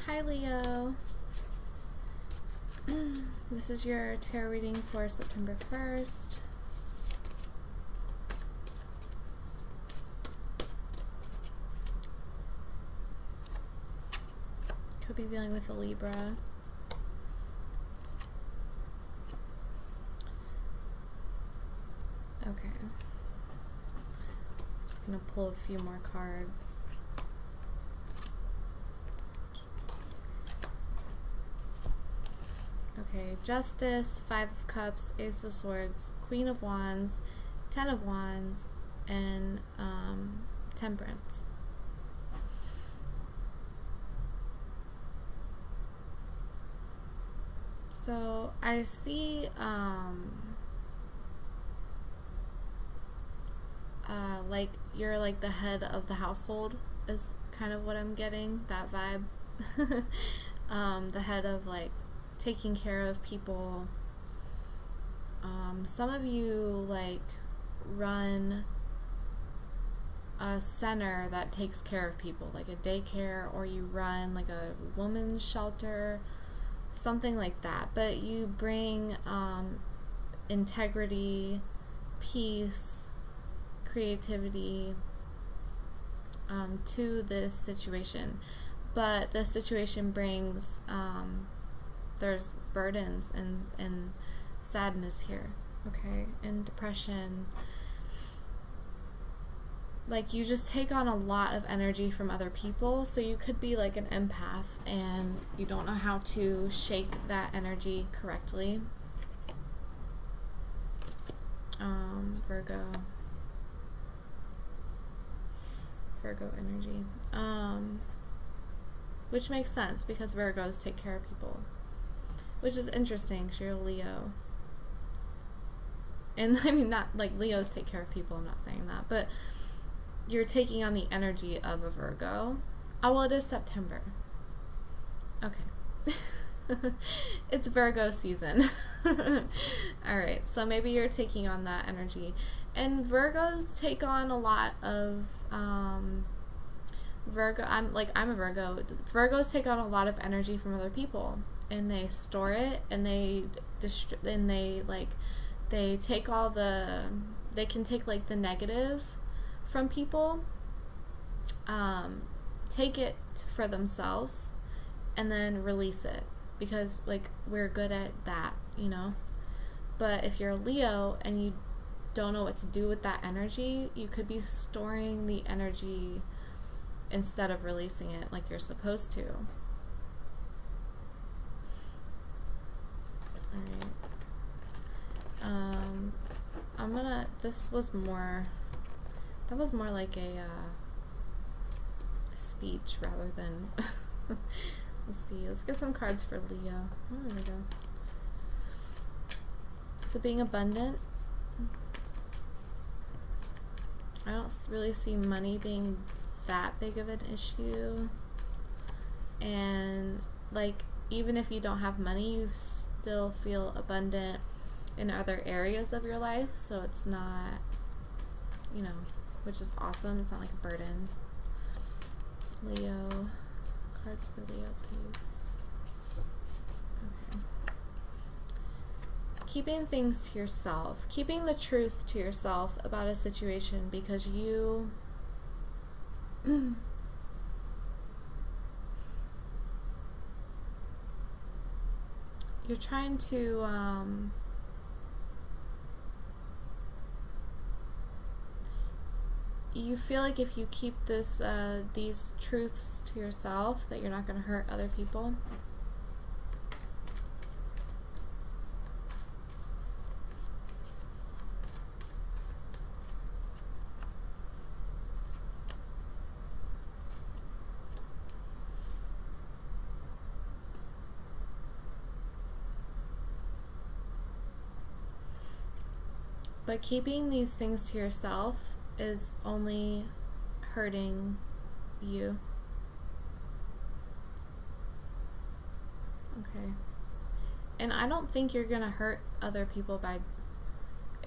Hi Leo. This is your tarot reading for September 1st. Could be dealing with a Libra. Okay. Just gonna pull a few more cards. Okay, Justice, Five of Cups, Ace of Swords, Queen of Wands, Ten of Wands, and Temperance. So I see like you're like the head of the household is kind of what I'm getting, that vibe. The head of like taking care of people. Some of you like run a center that takes care of people, like a daycare, or you run like a women's shelter, something like that. But you bring integrity, peace, creativity to this situation. But the situation brings there's burdens and sadness here, okay, and depression. Like you just take on a lot of energy from other people, so you could be like an empath and you don't know how to shake that energy correctly. Virgo energy, which makes sense because Virgos take care of people, which is interesting because you're a Leo. And I mean, not like Leos take care of people, I'm not saying that, but you're taking on the energy of a Virgo. Oh, well, it is September. Okay. It's Virgo season. Alright, so maybe you're taking on that energy. And Virgos take on a lot of I'm a Virgo. Virgos take on a lot of energy from other people, and they store it, and they take all the, they can take like the negative from people, take it for themselves, and then release it, because like we're good at that, you know. But if you're a Leo and you don't know what to do with that energy, you could be storing the energy instead of releasing it like you're supposed to. Alright. That was more like a speech rather than let's see, let's get some cards for Leo. Oh, there we go. So being abundant, I don't really see money being that big of an issue, and like even if you don't have money, you still feel abundant in other areas of your life, so it's not, you know, which is awesome. It's not like a burden. Leo, cards for Leo, please. Okay. Keeping things to yourself, keeping the truth to yourself about a situation, because you you're trying to you feel like if you keep this these truths to yourself, that you're not going to hurt other people. But keeping these things to yourself is only hurting you. Okay. And I don't think you're gonna hurt other people by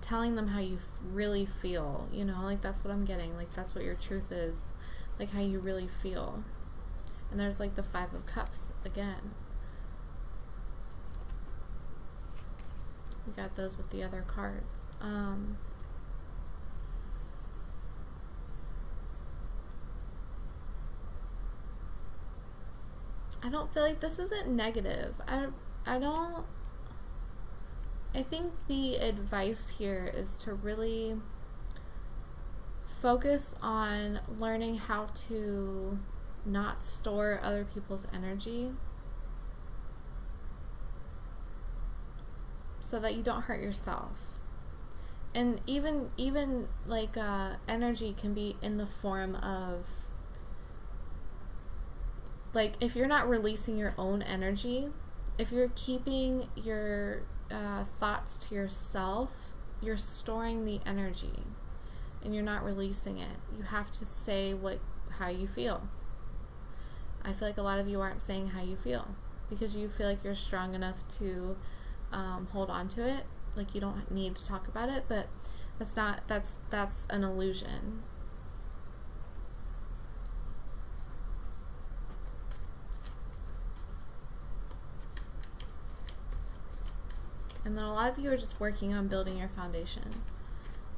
telling them how you really feel, you know, like that's what I'm getting, like that's what your truth is, like how you really feel. And there's like the Five of Cups again. We got those with the other cards. I don't feel like this isn't negative. I think the advice here is to really focus on learning how to not store other people's energy so that you don't hurt yourself. And even like energy can be in the form of, like, if you're not releasing your own energy, if you're keeping your thoughts to yourself, you're storing the energy and you're not releasing it. You have to say how you feel. I feel like a lot of you aren't saying how you feel because you feel like you're strong enough to hold on to it. Like, you don't need to talk about it, but that's an illusion. And then a lot of you are just working on building your foundation,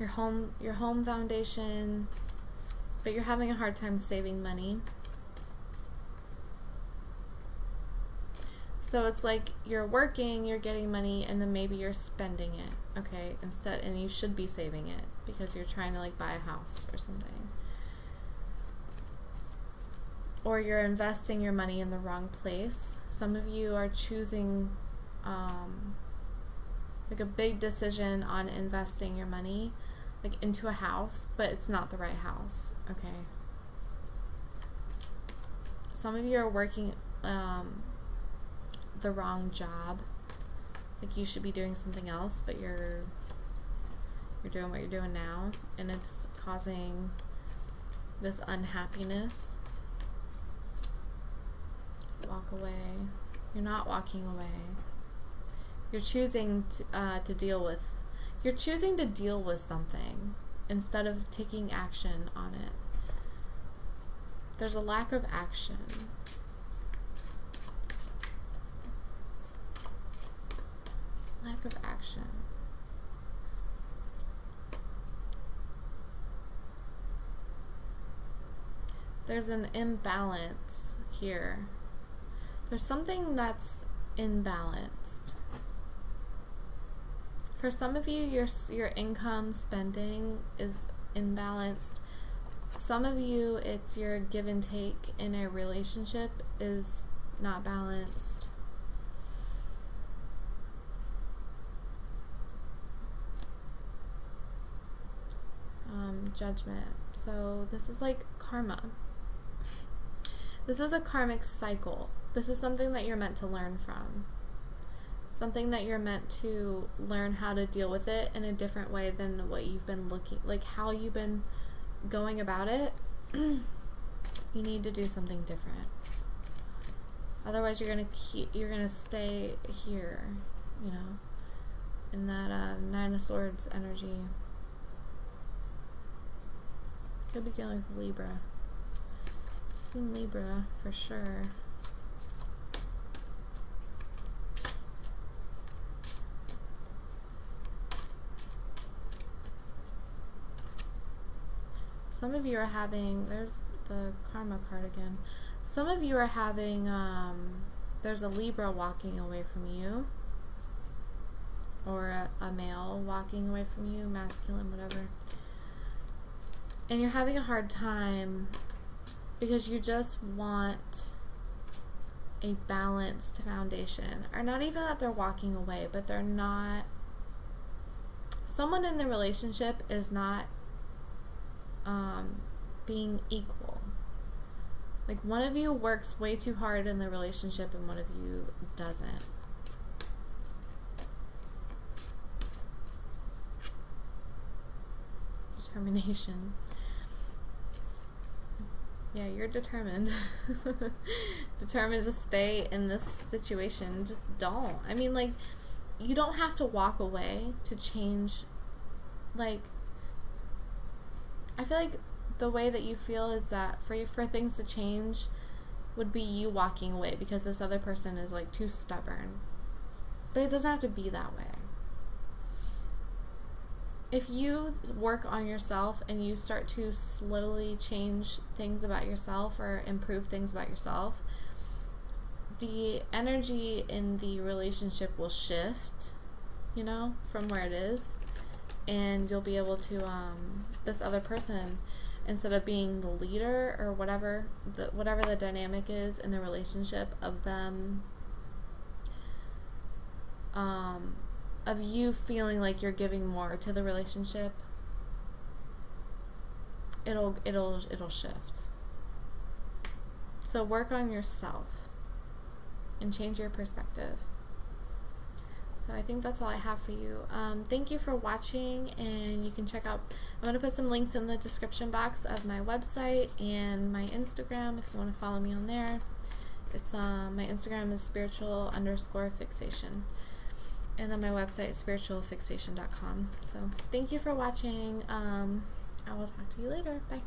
your home foundation, but you're having a hard time saving money. So it's like you're working, you're getting money, and then maybe you're spending it, okay, instead, and you should be saving it because you're trying to like buy a house or something. Or you're investing your money in the wrong place. Some of you are choosing like a big decision on investing your money like into a house, but it's not the right house, okay? Some of you are working the wrong job. Like, you should be doing something else, but you're doing what you're doing now, and it's causing this unhappiness. Walk away. You're not walking away. You're choosing to deal with. You're choosing to deal with something instead of taking action on it. There's a lack of action. Lack of action. There's an imbalance here. There's something that's imbalanced. For some of you, your income spending is imbalanced. Some of you, it's your give and take in a relationship is not balanced. Judgment. So this is like karma. This is a karmic cycle. This is something that you're meant to learn from. Something that you're meant to learn how to deal with it in a different way than what you've been like how you've been going about it. You need to do something different. Otherwise, you're gonna stay here, you know, in that Nine of Swords energy. Could be dealing with Libra. Seeing Libra for sure. Some of you are having, there's the karma card again. Some of you are having, there's a Libra walking away from you. Or a male walking away from you, masculine, whatever. And you're having a hard time because you just want a balanced foundation. Or not even that they're walking away, but they're not, someone in the relationship is not being equal. Like, one of you works way too hard in the relationship and one of you doesn't. Determination. Yeah, you're determined. Determined to stay in this situation. Just don't. I mean, like, you don't have to walk away to change. Like, I feel like the way that you feel is that for things to change, would be you walking away because this other person is like too stubborn. But it doesn't have to be that way. If you work on yourself and you start to slowly change things about yourself or improve things about yourself, the energy in the relationship will shift, you know, from where it is. And you'll be able to, this other person, instead of being the leader or whatever the dynamic is in the relationship of them, of you feeling like you're giving more to the relationship, it'll shift. So work on yourself and change your perspective. So I think that's all I have for you. Thank you for watching, and you can check out, I'm going to put some links in the description box of my website and my Instagram if you want to follow me on there. It's my Instagram is spiritual_fixation, and then my website is spiritualfixation.com. So thank you for watching. I will talk to you later. Bye.